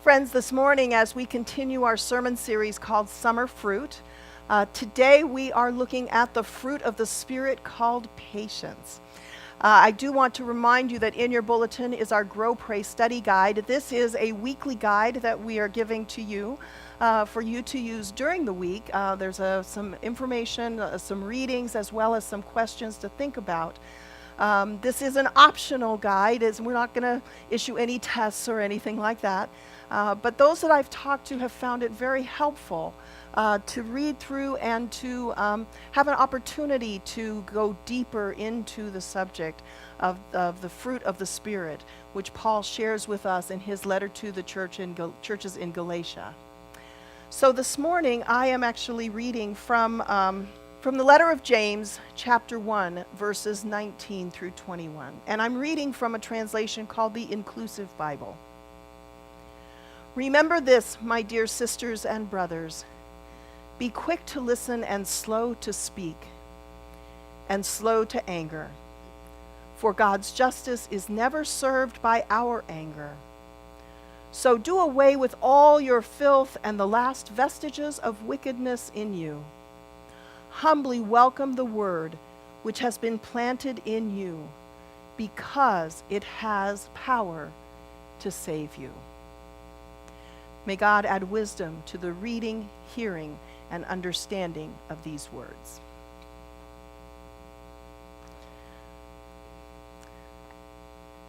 Friends, this morning as we continue our sermon series called Summer Fruit, today we are looking at the fruit of the Spirit called patience. I do want to remind you that in your bulletin is our Grow, Pray, Study Guide. This is a weekly guide that we are giving to you for you to use during the week. There's some information, some readings, as well as some questions to think about. This is an optional guide, as we're not going to issue any tests or anything like that. But those that I've talked to have found it very helpful to read through and to have an opportunity to go deeper into the subject of the fruit of the Spirit, which Paul shares with us in his letter to the churches in Galatia. So this morning I am actually reading from the letter of James, chapter 1, verses 19 through 21. And I'm reading from a translation called the Inclusive Bible. Remember this, my dear sisters and brothers. Be quick to listen and slow to speak, and slow to anger. For God's justice is never served by our anger. So do away with all your filth and the last vestiges of wickedness in you. Humbly welcome the word which has been planted in you, because it has power to save you. May God add wisdom to the reading, hearing, and understanding of these words.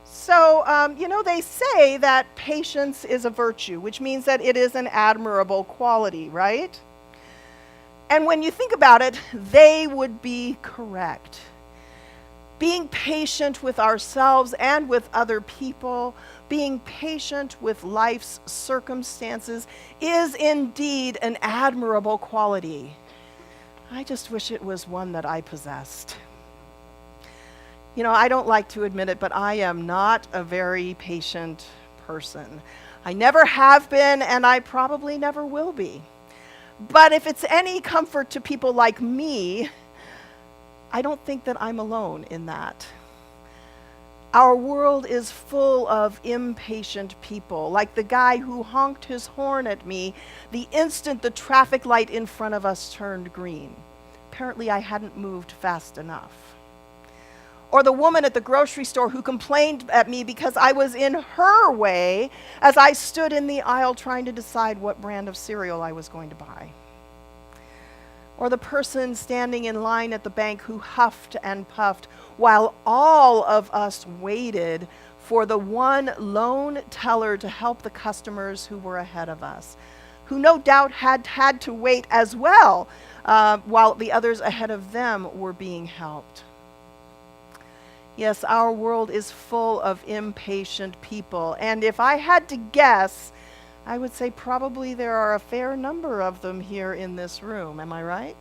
So, they say that patience is a virtue, which means that it is an admirable quality, right? And when you think about it, they would be correct. Being patient with ourselves and with other people, being patient with life's circumstances is indeed an admirable quality. I just wish it was one that I possessed. I don't like to admit it, but I am not a very patient person. I never have been, and I probably never will be. But if it's any comfort to people like me, I don't think that I'm alone in that. Our world is full of impatient people, like the guy who honked his horn at me the instant the traffic light in front of us turned green. Apparently I hadn't moved fast enough. Or the woman at the grocery store who complained at me because I was in her way as I stood in the aisle trying to decide what brand of cereal I was going to buy. Or the person standing in line at the bank who huffed and puffed while all of us waited for the one lone teller to help the customers who were ahead of us, who no doubt had to wait as well while the others ahead of them were being helped. Yes, our world is full of impatient people, and if I had to guess, I would say probably there are a fair number of them here in this room. Am I right?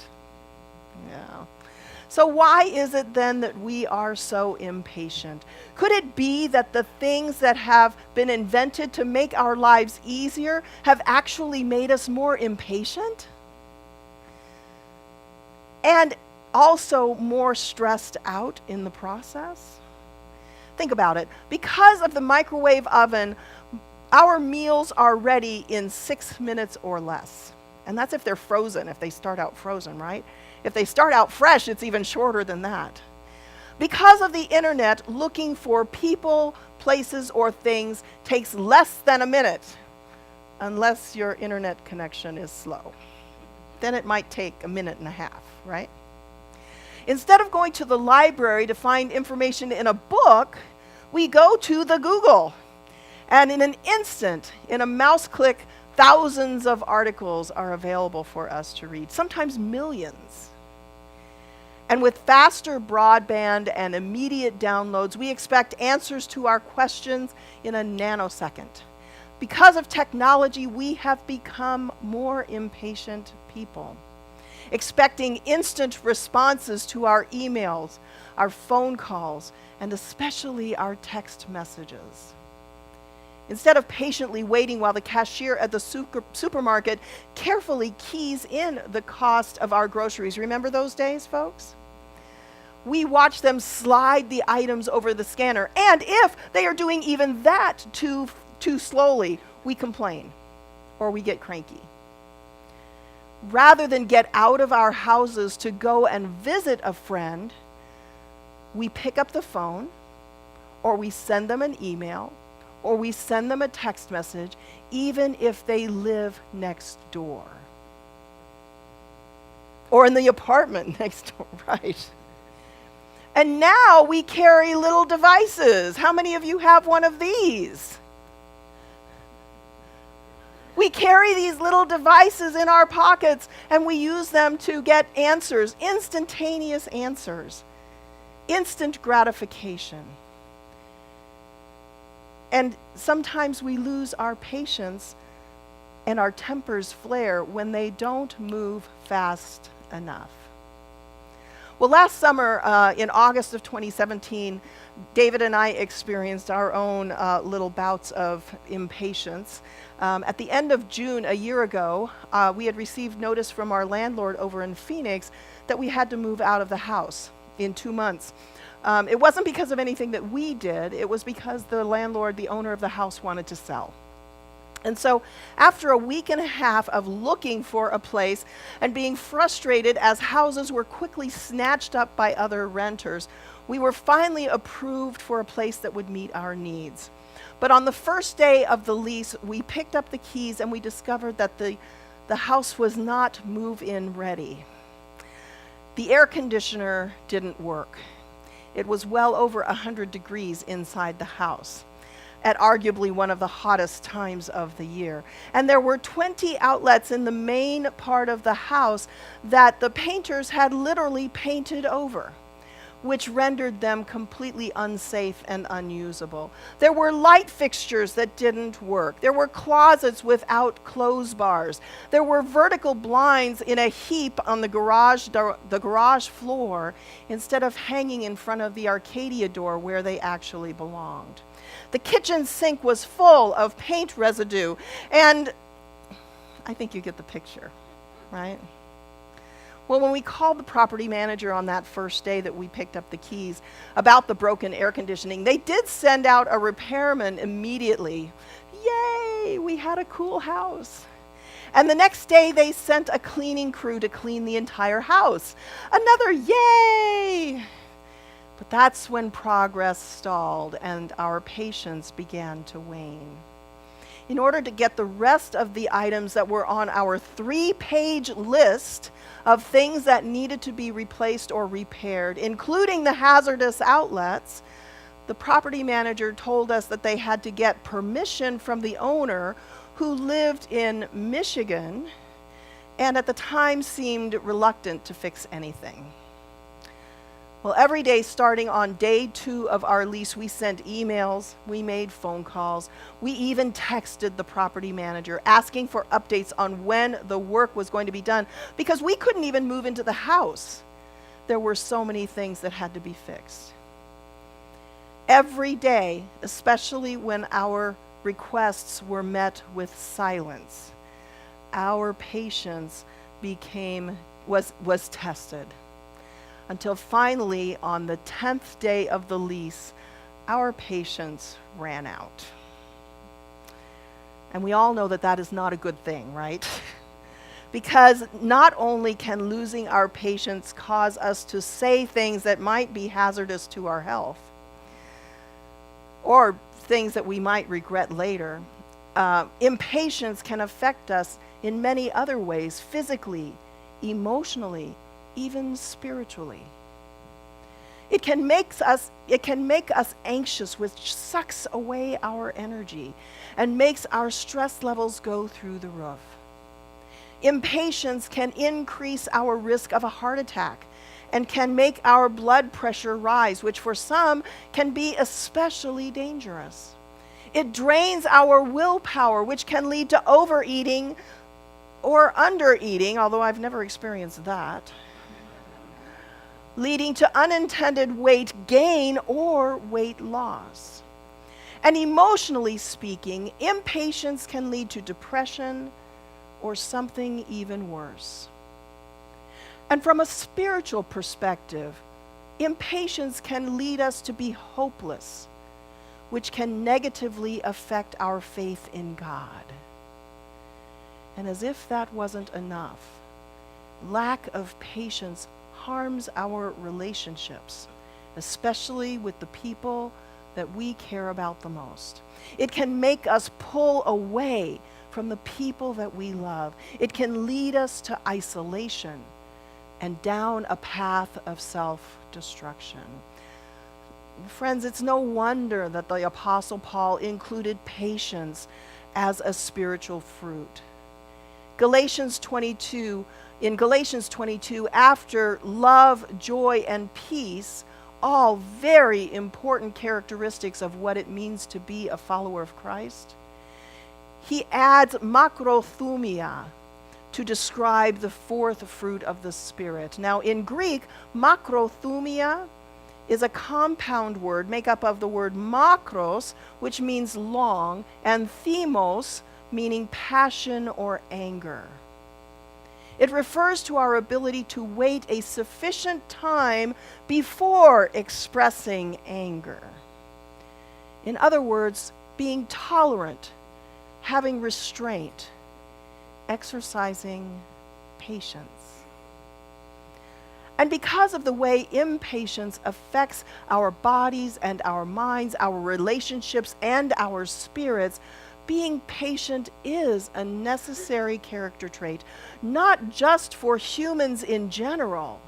Yeah. So why is it then that we are so impatient? Could it be that the things that have been invented to make our lives easier have actually made us more impatient? And also more stressed out in the process? Think about it. Because of the microwave oven, our meals are ready in 6 minutes or less. And that's if they're frozen, if they start out frozen, right? If they start out fresh, it's even shorter than that. Because of the internet, looking for people, places, or things takes less than a minute, unless your internet connection is slow. Then it might take a minute and a half, right? Instead of going to the library to find information in a book, we go to the Google. And in an instant, in a mouse click, thousands of articles are available for us to read, sometimes millions. And with faster broadband and immediate downloads, we expect answers to our questions in a nanosecond. Because of technology, we have become more impatient people, expecting instant responses to our emails, our phone calls, and especially our text messages. Instead of patiently waiting while the cashier at the supermarket carefully keys in the cost of our groceries. Remember those days, folks? We watch them slide the items over the scanner. And if they are doing even that too slowly, we complain or we get cranky. Rather than get out of our houses to go and visit a friend, we pick up the phone, or we send them an email, or we send them a text message, even if they live next door. Or in the apartment next door, right? And now we carry little devices. How many of you have one of these? We carry these little devices in our pockets, and we use them to get answers, instantaneous answers, instant gratification. And sometimes we lose our patience and our tempers flare when they don't move fast enough. Well, last summer, in August of 2017, David and I experienced our own little bouts of impatience. At the end of June a year ago, we had received notice from our landlord over in Phoenix that we had to move out of the house in 2 months. It wasn't because of anything that we did. It was because the landlord, the owner of the house, wanted to sell. And so after a week and a half of looking for a place and being frustrated as houses were quickly snatched up by other renters, we were finally approved for a place that would meet our needs. But on the first day of the lease, we picked up the keys and we discovered that the house was not move-in ready. The air conditioner didn't work. It was well over 100 degrees inside the house at arguably one of the hottest times of the year. And there were 20 outlets in the main part of the house that the painters had literally painted over, which rendered them completely unsafe and unusable. There were light fixtures that didn't work. There were closets without clothes bars. There were vertical blinds in a heap on the garage floor instead of hanging in front of the Arcadia door where they actually belonged. The kitchen sink was full of paint residue, and I think you get the picture, right? Well, when we called the property manager on that first day that we picked up the keys about the broken air conditioning, they did send out a repairman immediately. Yay, we had a cool house. And the next day they sent a cleaning crew to clean the entire house. Another yay! But that's when progress stalled and our patience began to wane. In order to get the rest of the items that were on our 3-page list of things that needed to be replaced or repaired, including the hazardous outlets, the property manager told us that they had to get permission from the owner, who lived in Michigan and at the time seemed reluctant to fix anything. Well, every day starting on day 2 of our lease, we sent emails, we made phone calls, we even texted the property manager asking for updates on when the work was going to be done, because we couldn't even move into the house. There were so many things that had to be fixed. Every day, especially when our requests were met with silence, our patience was tested. Until finally, on the 10th day of the lease, our patience ran out. And we all know that that is not a good thing, right? Because not only can losing our patience cause us to say things that might be hazardous to our health, or things that we might regret later, impatience can affect us in many other ways, physically, emotionally, even spiritually. It can make us anxious, which sucks away our energy and makes our stress levels go through the roof. Impatience can increase our risk of a heart attack and can make our blood pressure rise, which for some can be especially dangerous. It drains our willpower, which can lead to overeating or undereating, although I've never experienced that, leading to unintended weight gain or weight loss. And emotionally speaking, impatience can lead to depression or something even worse. And from a spiritual perspective, impatience can lead us to be hopeless, which can negatively affect our faith in God. And as if that wasn't enough, lack of patience harms our relationships, especially with the people that we care about the most. It can make us pull away from the people that we love. It can lead us to isolation and down a path of self-destruction. Friends, it's no wonder that the Apostle Paul included patience as a spiritual fruit. In Galatians 22, after love, joy, and peace, all very important characteristics of what it means to be a follower of Christ, he adds makrothumia to describe the fourth fruit of the Spirit. Now, in Greek, makrothumia is a compound word made up of the word makros, which means long, and themos, meaning passion or anger. It refers to our ability to wait a sufficient time before expressing anger. In other words, being tolerant, having restraint, exercising patience. And because of the way impatience affects our bodies and our minds, our relationships and our spirits, being patient is a necessary character trait, not just for humans in general,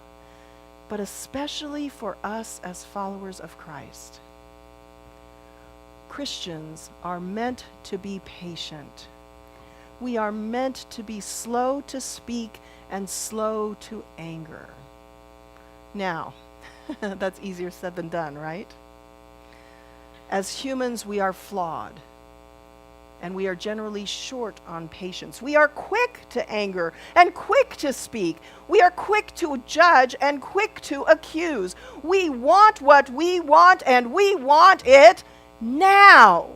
but especially for us as followers of Christ. Christians are meant to be patient. We are meant to be slow to speak and slow to anger. Now, that's easier said than done, right? As humans, we are flawed, and we are generally short on patience. We are quick to anger and quick to speak. We are quick to judge and quick to accuse. We want what we want, and we want it now.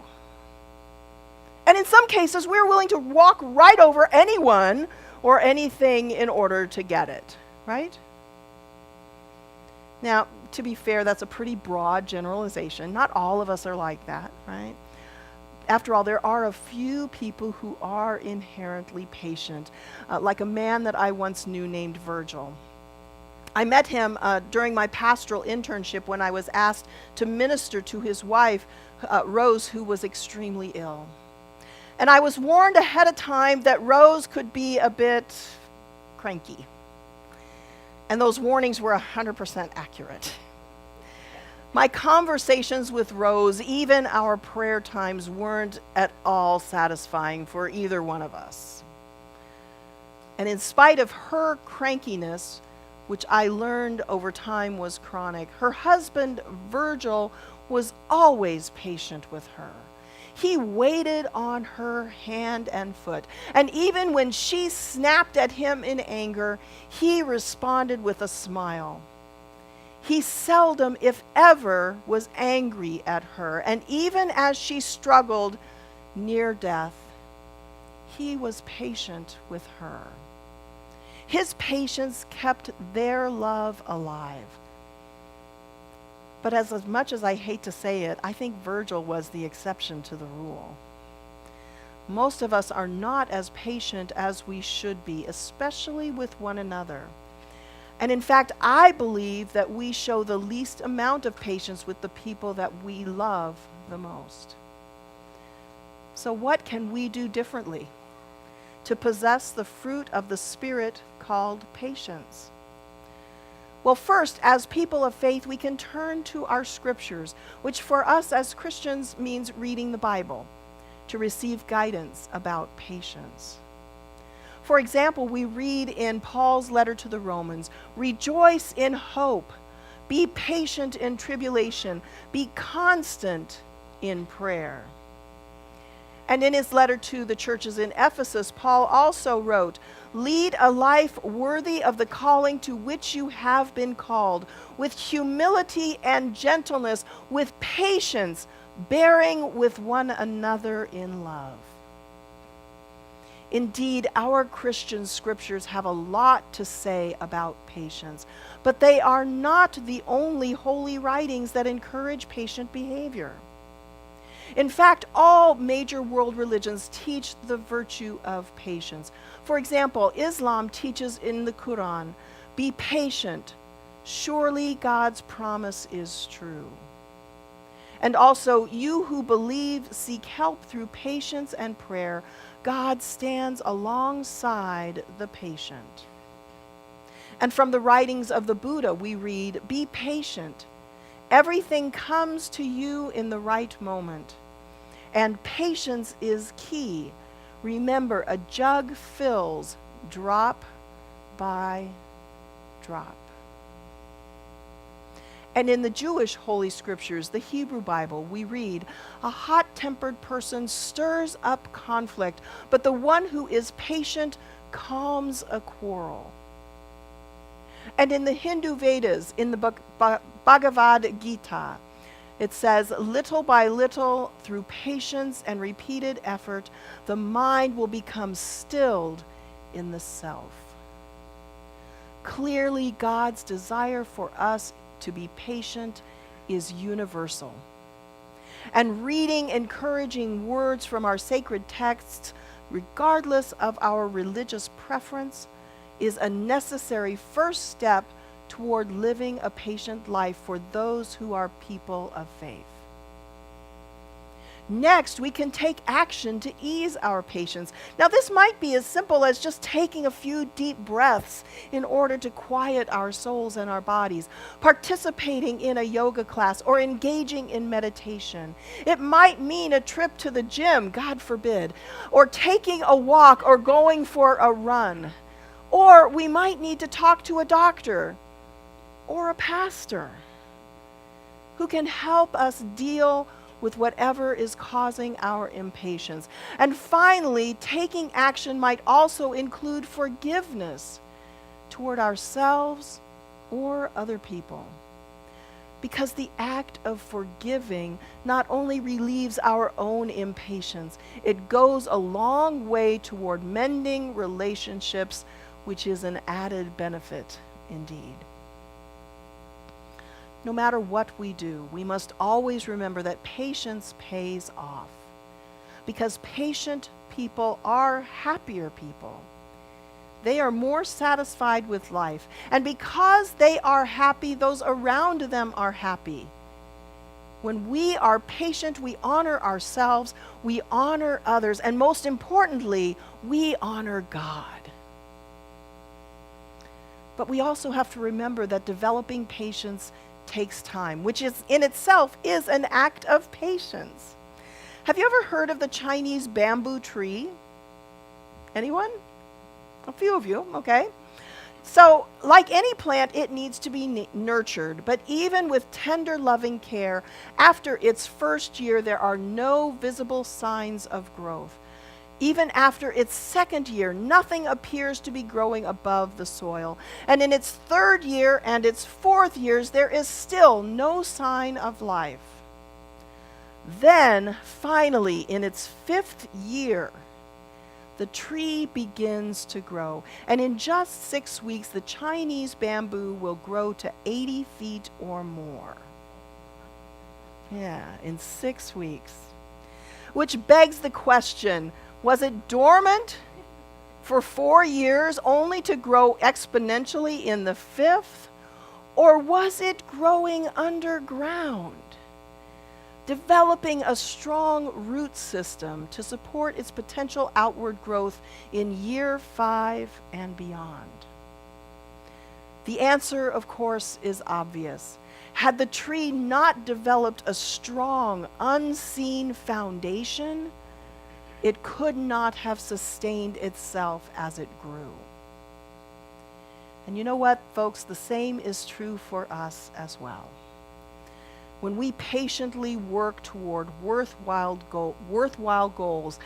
And in some cases, we're willing to walk right over anyone or anything in order to get it, right? Now, to be fair, that's a pretty broad generalization. Not all of us are like that, right? After all, there are a few people who are inherently patient, like a man that I once knew named Virgil. I met him during my pastoral internship when I was asked to minister to his wife, Rose, who was extremely ill. And I was warned ahead of time that Rose could be a bit cranky. And those warnings were 100% accurate. My conversations with Rose, even our prayer times, weren't at all satisfying for either one of us. And in spite of her crankiness, which I learned over time was chronic, her husband, Virgil, was always patient with her. He waited on her hand and foot. And even when she snapped at him in anger, he responded with a smile. He seldom, if ever, was angry at her. And even as she struggled near death, he was patient with her. His patience kept their love alive. But as much as I hate to say it, I think Virgil was the exception to the rule. Most of us are not as patient as we should be, especially with one another. And in fact, I believe that we show the least amount of patience with the people that we love the most. So what can we do differently to possess the fruit of the Spirit called patience? Well, first, as people of faith, we can turn to our scriptures, which for us as Christians means reading the Bible, to receive guidance about patience. For example, we read in Paul's letter to the Romans, "Rejoice in hope, be patient in tribulation, be constant in prayer." And in his letter to the churches in Ephesus, Paul also wrote, "Lead a life worthy of the calling to which you have been called, with humility and gentleness, with patience, bearing with one another in love." Indeed, our Christian scriptures have a lot to say about patience, but they are not the only holy writings that encourage patient behavior. In fact, all major world religions teach the virtue of patience. For example, Islam teaches in the Quran, be patient. Surely God's promise is true. And also, you who believe seek help through patience and prayer. God stands alongside the patient. And from the writings of the Buddha, we read, be patient. Everything comes to you in the right moment. And patience is key. Remember, a jug fills drop by drop. And in the Jewish Holy Scriptures, the Hebrew Bible, we read, a hot-tempered person stirs up conflict, but the one who is patient calms a quarrel. And in the Hindu Vedas, in the Bhagavad Gita, it says, little by little, through patience and repeated effort, the mind will become stilled in the self. Clearly, God's desire for us to be patient is universal. And reading encouraging words from our sacred texts, regardless of our religious preference, is a necessary first step toward living a patient life for those who are people of faith. Next, we can take action to ease our patience. Now, this might be as simple as just taking a few deep breaths in order to quiet our souls and our bodies, participating in a yoga class, or engaging in meditation. It might mean a trip to the gym, God forbid, or taking a walk or going for a run. Or we might need to talk to a doctor or a pastor who can help us deal with whatever is causing our impatience. And finally, taking action might also include forgiveness toward ourselves or other people. Because the act of forgiving not only relieves our own impatience, it goes a long way toward mending relationships, which is an added benefit indeed. No matter what we do, we must always remember that patience pays off. Because patient people are happier people. They are more satisfied with life. And because they are happy, those around them are happy. When we are patient, we honor ourselves, we honor others, and most importantly, we honor God. But we also have to remember that developing patience takes time, which is in itself is an act of patience. Have you ever heard of the Chinese bamboo tree? Anyone? A few of you, okay. So, like any plant, it needs to be nurtured, but even with tender, loving care, after its first year, there are no visible signs of growth. Even after its second year, nothing appears to be growing above the soil. And in its third year and its fourth years, there is still no sign of life. Then, finally, in its fifth year, the tree begins to grow. And in just 6 weeks, the Chinese bamboo will grow to 80 feet or more. Yeah, in 6 weeks. Which begs the question, was it dormant for 4 years only to grow exponentially in the fifth? Or was it growing underground, developing a strong root system to support its potential outward growth in year 5 and beyond? The answer, of course, is obvious. Had the tree not developed a strong, unseen foundation, it could not have sustained itself as it grew. And you know what, folks? The same is true for us as well. When we patiently work toward worthwhile goals,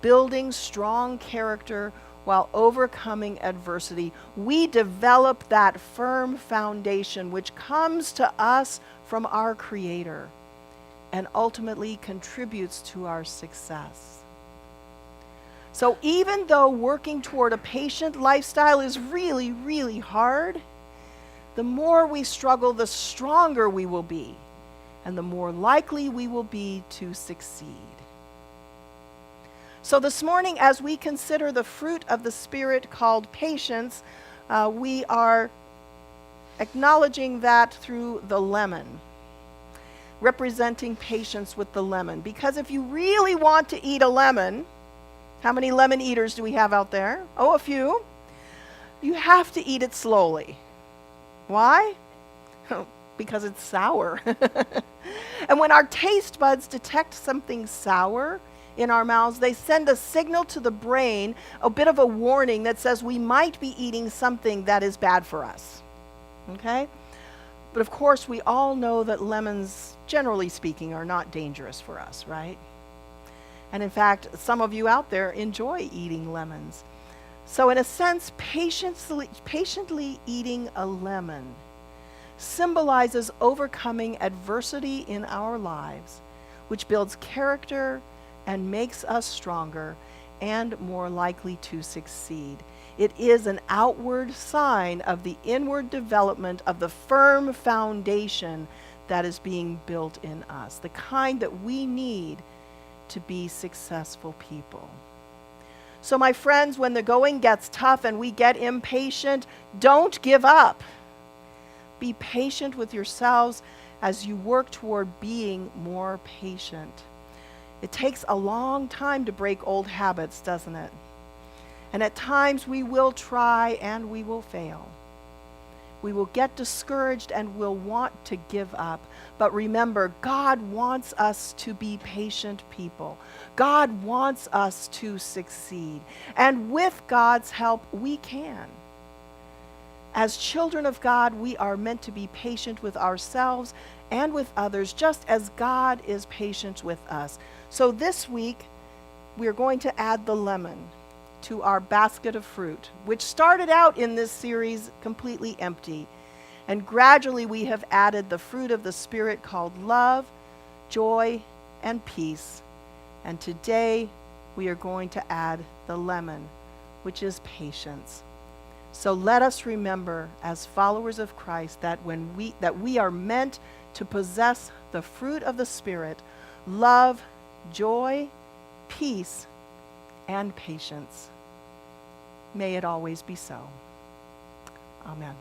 building strong character while overcoming adversity, we develop that firm foundation which comes to us from our Creator and ultimately contributes to our success. So even though working toward a patient lifestyle is really, really hard, the more we struggle, the stronger we will be. and the more likely we will be to succeed. So this morning, as we consider the fruit of the Spirit called patience, we are acknowledging that through the lemon, representing patience with the lemon. Because if you really want to eat a lemon, how many lemon eaters do we have out there? Oh, a few. You have to eat it slowly. Why? Because it's sour. And when our taste buds detect something sour in our mouths, they send a signal to the brain, a bit of a warning that says we might be eating something that is bad for us. Okay? But of course, we all know that lemons, generally speaking, are not dangerous for us, right? And in fact, some of you out there enjoy eating lemons. So in a sense, patiently eating a lemon symbolizes overcoming adversity in our lives, which builds character and makes us stronger and more likely to succeed. It is an outward sign of the inward development of the firm foundation that is being built in us, the kind that we need to be successful people. So my friends, when the going gets tough and we get impatient, don't give up. Be patient with yourselves as you work toward being more patient. It takes a long time to break old habits, doesn't it? And at times we will try and we will fail. We will get discouraged and will want to give up. But remember, God wants us to be patient people. God wants us to succeed. And with God's help, we can. As children of God, we are meant to be patient with ourselves and with others, just as God is patient with us. So this week, we're going to add the lemon to our basket of fruit, which started out in this series completely empty. And gradually we have added the fruit of the Spirit called love, joy, and peace. And today we are going to add the lemon, which is patience. So let us remember as followers of Christ that we are meant to possess the fruit of the Spirit, love, joy, peace, and patience. May it always be so. Amen.